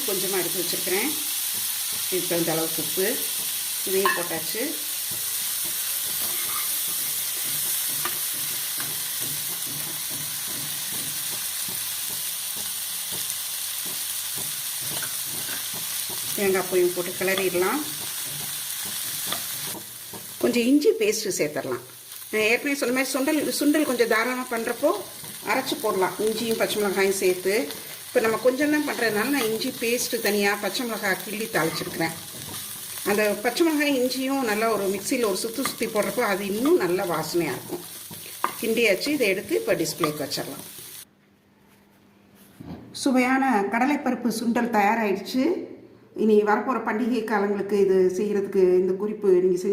கொஞ்சமாக எடுத்து வச்சுருக்கிறேன். இது தகுந்த அளவுக்கு உப்பு இதையும் போட்டாச்சு. தேங்காய் பூயும் போட்டு கிளறிடலாம். கொஞ்சம் இஞ்சி பேஸ்ட்டு சேர்த்துடலாம். நான் ஏற்கனவே சொன்ன மாதிரி சுண்டல் கொஞ்சம் தாராளமாக பண்ணுறப்போ அரைச்சி போடலாம், இஞ்சியும் பச்சை மிளகாயும் சேர்த்து. இப்போ நம்ம கொஞ்சம் தான் பண்ணுறதுனால நான் இஞ்சி பேஸ்ட்டு தனியாக பச்சை மிளகாய் கிள்ளி தாளிச்சிருக்கிறேன். அந்த பச்சை மிளகாய் இஞ்சியும் நல்லா ஒரு மிக்சியில் ஒரு சுற்றி போடுறப்போ அது இன்னும் நல்ல வாசனையாக இருக்கும். கிண்டியாச்சு. இதை எடுத்து இப்போ டிஸ்பிளேக்கு வச்சிடலாம். சுவையான கடலைப்பருப்பு சுண்டல் தயாராகிடுச்சு. இனி வரப்போகிற பண்டிகை காலங்களுக்கு இது செய்கிறதுக்கு இந்த குறிப்பு நீங்கள் செஞ்சு